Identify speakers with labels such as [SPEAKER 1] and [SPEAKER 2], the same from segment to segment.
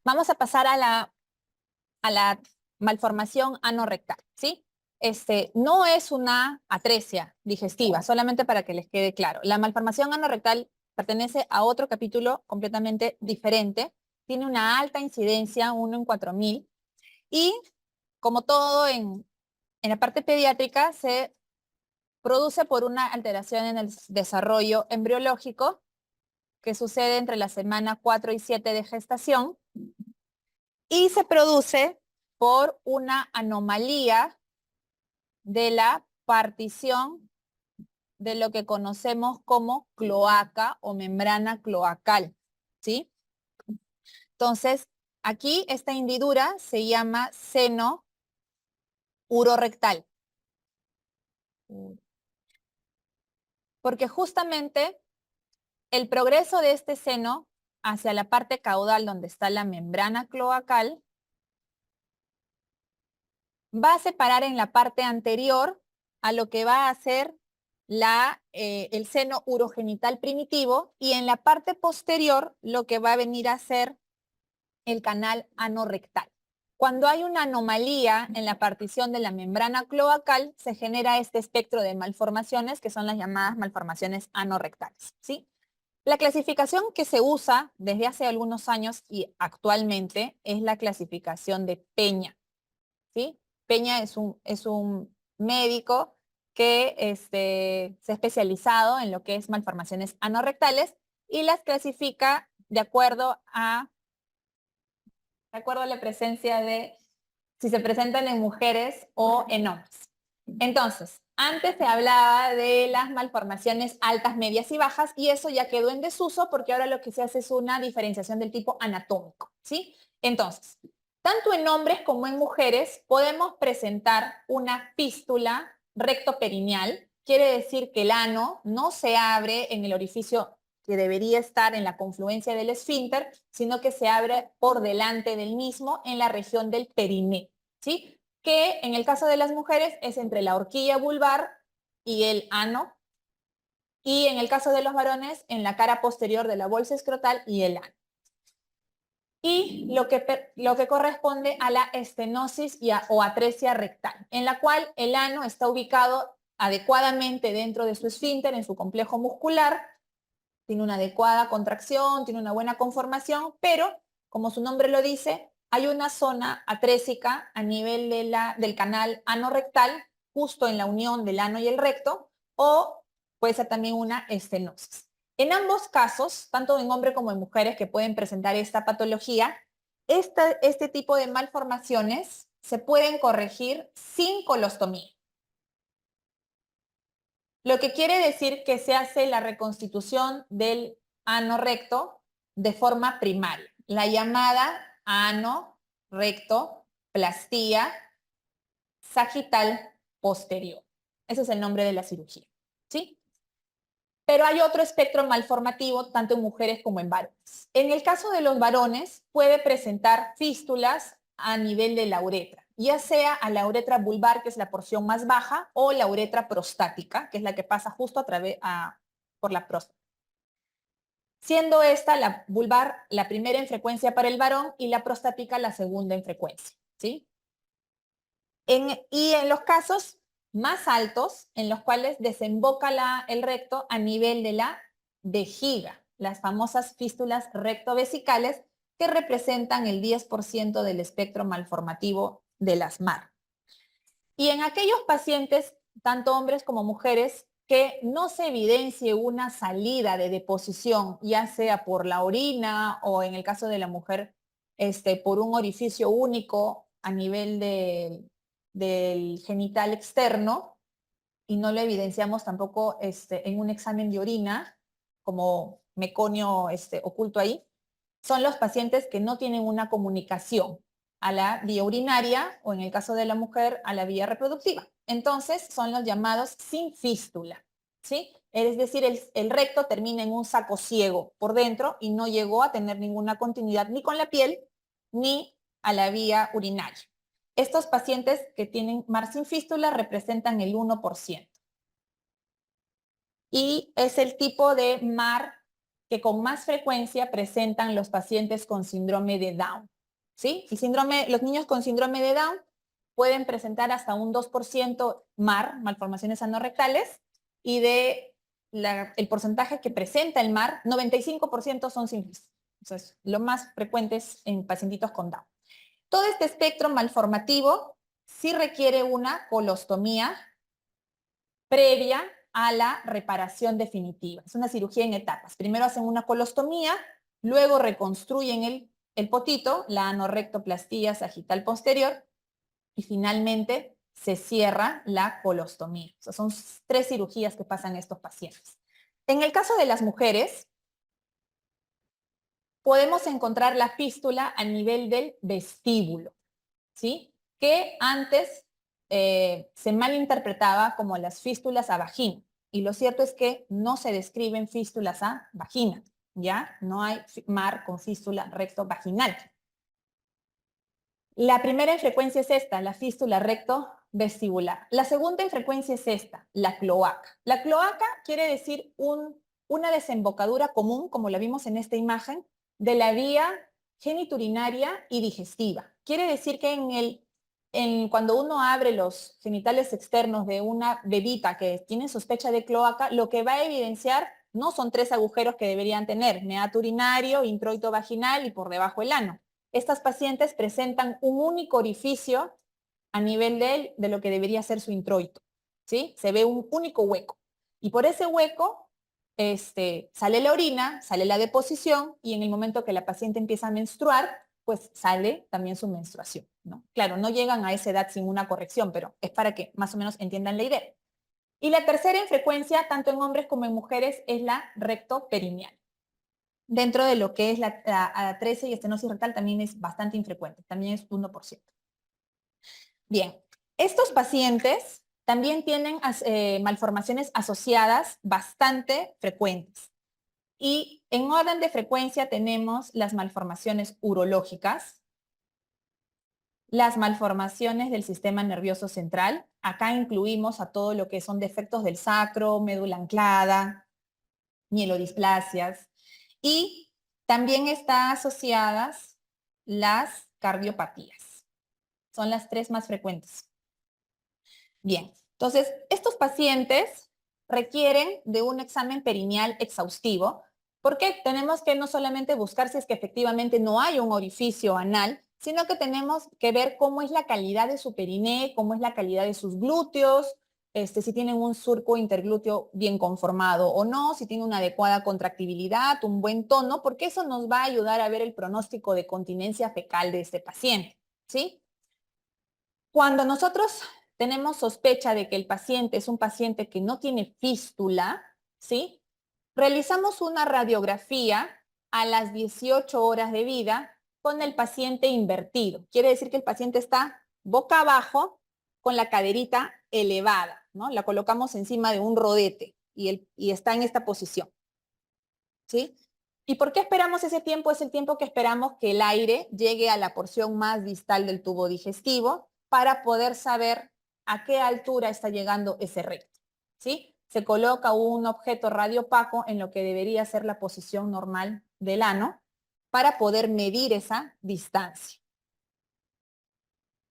[SPEAKER 1] Vamos a pasar a la malformación anorrectal, ¿sí? No es una atresia digestiva, solamente para que les quede claro. La malformación anorrectal pertenece a otro capítulo completamente diferente, tiene una alta incidencia, 1 en 4.000, y como todo en la parte pediátrica, se produce por una alteración en el desarrollo embriológico que sucede entre la semana 4 y 7 de gestación y se produce por una anomalía de la partición de lo que conocemos como cloaca o membrana cloacal, ¿sí? Entonces, aquí esta hendidura se llama seno urorectal, porque justamente el progreso de este seno hacia la parte caudal donde está la membrana cloacal va a separar en la parte anterior a lo que va a ser el seno urogenital primitivo y en la parte posterior lo que va a venir a ser el canal anorrectal. Cuando hay una anomalía en la partición de la membrana cloacal, se genera este espectro de malformaciones que son las llamadas malformaciones anorrectales, ¿sí? La clasificación que se usa desde hace algunos años y actualmente es la clasificación de Peña, ¿sí? Peña es un médico que se ha especializado en lo que es malformaciones anorrectales y las clasifica de acuerdo a la presencia de si se presentan en mujeres o en hombres. Entonces, antes se hablaba de las malformaciones altas, medias y bajas y eso ya quedó en desuso porque ahora lo que se hace es una diferenciación del tipo anatómico, ¿sí? Entonces, tanto en hombres como en mujeres podemos presentar una fístula rectoperineal, quiere decir que el ano no se abre en el orificio que debería estar en la confluencia del esfínter, sino que se abre por delante del mismo en la región del periné, ¿sí? Que en el caso de las mujeres es entre la horquilla vulvar y el ano, y en el caso de los varones en la cara posterior de la bolsa escrotal y el ano. Y lo que corresponde a la estenosis o atresia rectal, en la cual el ano está ubicado adecuadamente dentro de su esfínter, en su complejo muscular, tiene una adecuada contracción, tiene una buena conformación, pero, como su nombre lo dice, hay una zona atrésica a nivel del canal anorrectal, justo en la unión del ano y el recto, o puede ser también una estenosis. En ambos casos, tanto en hombres como en mujeres que pueden presentar esta patología, este tipo de malformaciones se pueden corregir sin colostomía. Lo que quiere decir que se hace la reconstitución del ano recto de forma primaria, la llamada ano recto plastía sagital posterior. Ese es el nombre de la cirugía, ¿sí? Pero hay otro espectro malformativo tanto en mujeres como en varones. En el caso de los varones puede presentar fístulas a nivel de la uretra, ya sea a la uretra vulvar, que es la porción más baja, o la uretra prostática, que es la que pasa justo por la próstata. Siendo esta, la vulvar, la primera en frecuencia para el varón y la prostática la segunda en frecuencia, ¿sí? Y en los casos más altos, en los cuales desemboca el recto a nivel de la vejiga, las famosas fístulas rectovesicales que representan el 10% del espectro malformativo de las MAR. Y en aquellos pacientes, tanto hombres como mujeres, que no se evidencie una salida de deposición, ya sea por la orina o en el caso de la mujer, por un orificio único a nivel del genital externo, y no lo evidenciamos tampoco en un examen de orina, como meconio oculto ahí, son los pacientes que no tienen una comunicación a la vía urinaria o en el caso de la mujer a la vía reproductiva. Entonces son los llamados sin fístula, ¿sí? Es decir, el recto termina en un saco ciego por dentro y no llegó a tener ninguna continuidad ni con la piel ni a la vía urinaria. Estos pacientes que tienen MAR sin fístula representan el 1%. Y es el tipo de MAR que con más frecuencia presentan los pacientes con síndrome de Down. ¿sí? Los niños con síndrome de Down pueden presentar hasta un 2% MAR, malformaciones anorrectales, y el porcentaje que presenta el MAR, 95% son simples. Entonces, lo más frecuente es en pacientitos con Down. Todo este espectro malformativo sí requiere una colostomía previa a la reparación definitiva. Es una cirugía en etapas. Primero hacen una colostomía, luego reconstruyen el potito, la anorrectoplastía sagital posterior, y finalmente se cierra la colostomía. O sea, son 3 cirugías que pasan estos pacientes. En el caso de las mujeres, podemos encontrar la fístula a nivel del vestíbulo, ¿sí? Que antes se malinterpretaba como las fístulas a vagina. Y lo cierto es que no se describen fístulas a vagina, ¿ya? No hay MAR con fístula recto vaginal. La primera infrecuencia es esta, la fístula recto vestibular. La segunda infrecuencia es esta, la cloaca. La cloaca quiere decir una desembocadura común, como la vimos en esta imagen, de la vía geniturinaria y digestiva. Quiere decir que cuando uno abre los genitales externos de una bebita que tiene sospecha de cloaca, lo que va a evidenciar no son 3 agujeros que deberían tener, meato urinario, introito vaginal y por debajo el ano. Estas pacientes presentan un único orificio a nivel de lo que debería ser su introito, ¿sí? Se ve un único hueco. Y por ese hueco sale la orina, sale la deposición, y en el momento que la paciente empieza a menstruar, pues sale también su menstruación, ¿no? Claro, no llegan a esa edad sin una corrección, pero es para que más o menos entiendan la idea. Y la tercera infrecuencia, tanto en hombres como en mujeres, es la rectoperineal. Dentro de lo que es la A13 y estenosis rectal también es bastante infrecuente, también es 1%. Bien, estos pacientes también tienen malformaciones asociadas bastante frecuentes. Y en orden de frecuencia tenemos las malformaciones urológicas, las malformaciones del sistema nervioso central. Acá incluimos a todo lo que son defectos del sacro, médula anclada, mielodisplasias. Y también están asociadas las cardiopatías. Son las 3 más frecuentes. Bien, entonces estos pacientes requieren de un examen perineal exhaustivo, porque tenemos que no solamente buscar si es que efectivamente no hay un orificio anal, sino que tenemos que ver cómo es la calidad de su periné, cómo es la calidad de sus glúteos, si tienen un surco interglúteo bien conformado o no, si tiene una adecuada contractibilidad, un buen tono, porque eso nos va a ayudar a ver el pronóstico de continencia fecal de este paciente, ¿sí? Cuando nosotros tenemos sospecha de que el paciente es un paciente que no tiene fístula, ¿sí? Realizamos una radiografía a las 18 horas de vida con el paciente invertido. Quiere decir que el paciente está boca abajo con la caderita elevada, ¿no? La colocamos encima de un rodete y está en esta posición, ¿sí? ¿Y por qué esperamos ese tiempo? Es el tiempo que esperamos que el aire llegue a la porción más distal del tubo digestivo para poder saber a qué altura está llegando ese recto, ¿sí? Se coloca un objeto radiopaco en lo que debería ser la posición normal del ano para poder medir esa distancia.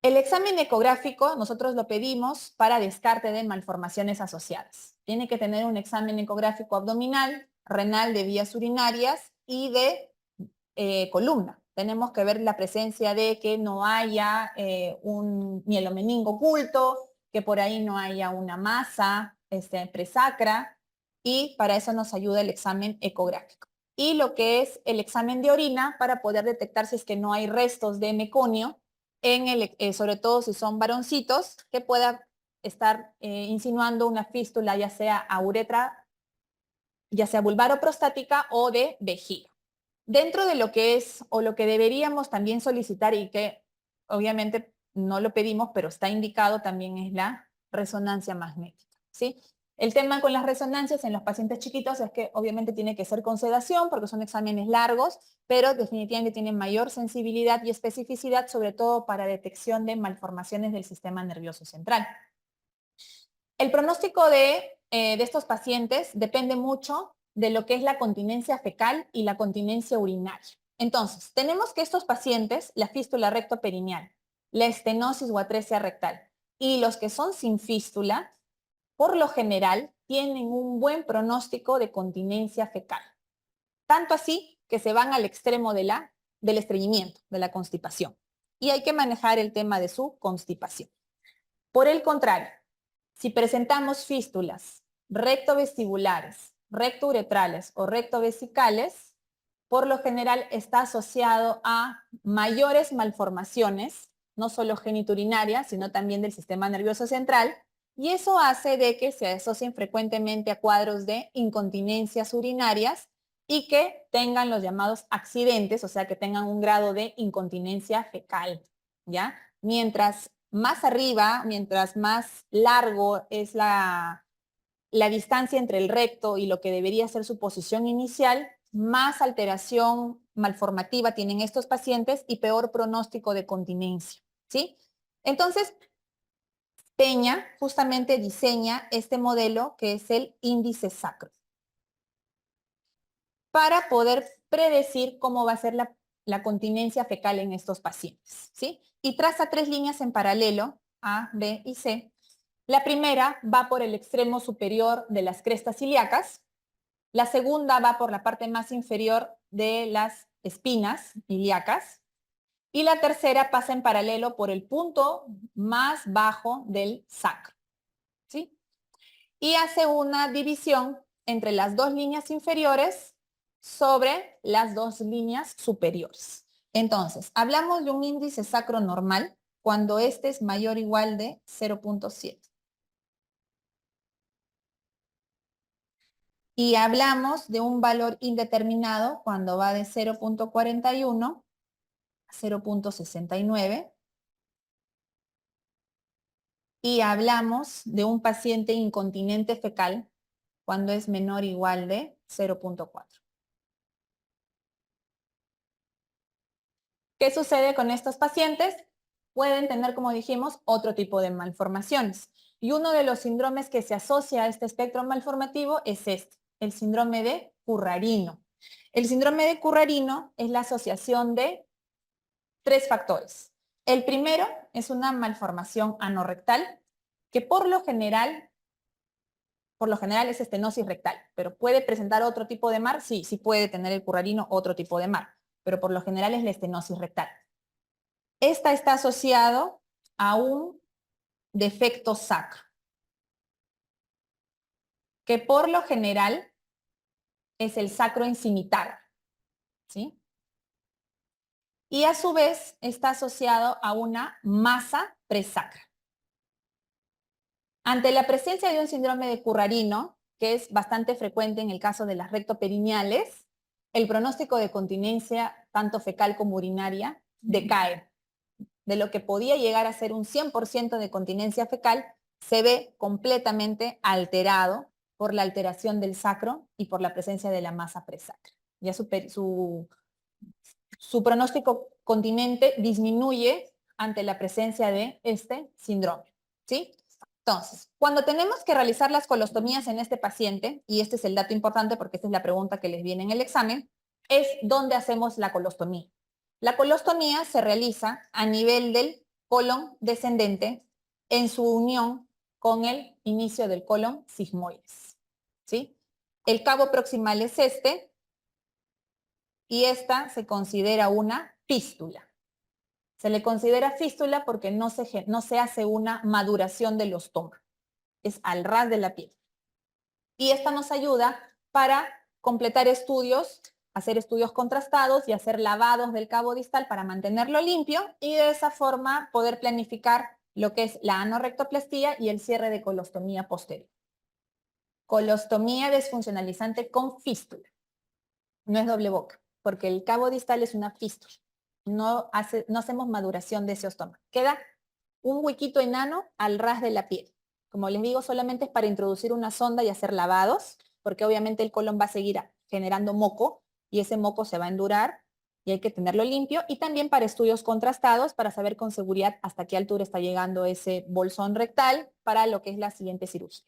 [SPEAKER 1] El examen ecográfico nosotros lo pedimos para descarte de malformaciones asociadas. Tiene que tener un examen ecográfico abdominal, renal de vías urinarias y de columna. Tenemos que ver la presencia de que no haya un mielomeningo oculto, que por ahí no haya una masa presacra, y para eso nos ayuda el examen ecográfico. Y lo que es el examen de orina para poder detectar si es que no hay restos de meconio, sobre todo si son varoncitos, que pueda estar insinuando una fístula ya sea a uretra, ya sea vulvar o prostática o de vejiga. Dentro de lo que es o lo que deberíamos también solicitar y que obviamente no lo pedimos, pero está indicado también es la resonancia magnética, ¿sí? El tema con las resonancias en los pacientes chiquitos es que obviamente tiene que ser con sedación porque son exámenes largos, pero definitivamente tienen mayor sensibilidad y especificidad, sobre todo para detección de malformaciones del sistema nervioso central. El pronóstico de estos pacientes depende mucho de lo que es la continencia fecal y la continencia urinaria. Entonces, tenemos que estos pacientes, la fístula rectoperineal, la estenosis o atresia rectal, y los que son sin fístula, por lo general, tienen un buen pronóstico de continencia fecal. Tanto así que se van al extremo del estreñimiento, de la constipación. Y hay que manejar el tema de su constipación. Por el contrario, si presentamos fístulas rectovestibulares, rectouretrales o rectovesicales, por lo general está asociado a mayores malformaciones, no solo geniturinarias, sino también del sistema nervioso central, y eso hace de que se asocien frecuentemente a cuadros de incontinencias urinarias y que tengan los llamados accidentes, o sea, que tengan un grado de incontinencia fecal, ¿ya? Mientras más arriba, mientras más largo es la distancia entre el recto y lo que debería ser su posición inicial, más alteración malformativa tienen estos pacientes y peor pronóstico de continencia, ¿sí? Entonces, Peña justamente diseña este modelo que es el índice sacro para poder predecir cómo va a ser la continencia fecal en estos pacientes, ¿sí? Y traza 3 líneas en paralelo, A, B y C. La primera va por el extremo superior de las crestas ilíacas, la segunda va por la parte más inferior de las espinas ilíacas y la tercera pasa en paralelo por el punto más bajo del sacro, ¿sí? Y hace una división entre las 2 líneas inferiores sobre las 2 líneas superiores. Entonces, hablamos de un índice sacro normal cuando este es mayor o igual de 0.7. Y hablamos de un valor indeterminado cuando va de 0.41 a 0.69. Y hablamos de un paciente incontinente fecal cuando es menor o igual de 0.4. ¿Qué sucede con estos pacientes? Pueden tener, como dijimos, otro tipo de malformaciones. Y uno de los síndromes que se asocia a este espectro malformativo es este, el síndrome de Currarino. El síndrome de Currarino es la asociación de 3 factores. El primero es una malformación anorrectal, que por lo general es estenosis rectal, pero puede presentar otro tipo de MAR, sí puede tener el Currarino otro tipo de MAR, pero por lo general es la estenosis rectal. Esta está asociado a un defecto sacro, que por lo general es el sacro encimital, ¿sí? Y a su vez está asociado a una masa presacra. Ante la presencia de un síndrome de Currarino, que es bastante frecuente en el caso de las rectoperineales, el pronóstico de continencia, tanto fecal como urinaria, decae. De lo que podía llegar a ser un 100% de continencia fecal, se ve completamente alterado por la alteración del sacro y por la presencia de la masa presacra. Ya su pronóstico continente disminuye ante la presencia de este síndrome, ¿sí? Entonces, cuando tenemos que realizar las colostomías en este paciente, y este es el dato importante porque esta es la pregunta que les viene en el examen, es dónde hacemos la colostomía. La colostomía se realiza a nivel del colon descendente en su unión con el inicio del colon sigmoides, ¿sí? El cabo proximal es este y esta se considera una fístula. Se le considera fístula porque no se hace una maduración del ostoma. Es al ras de la piel. Y esta nos ayuda para completar estudios, hacer estudios contrastados y hacer lavados del cabo distal para mantenerlo limpio y de esa forma poder planificar lo que es la anorrectoplastía y el cierre de colostomía posterior. Colostomía desfuncionalizante con fístula. No es doble boca, porque el cabo distal es una fístula. No hacemos maduración de ese ostoma. Queda un huequito enano al ras de la piel. Como les digo, solamente es para introducir una sonda y hacer lavados, porque obviamente el colon va a seguir generando moco y ese moco se va a endurar y hay que tenerlo limpio. Y también para estudios contrastados para saber con seguridad hasta qué altura está llegando ese bolsón rectal para lo que es la siguiente cirugía.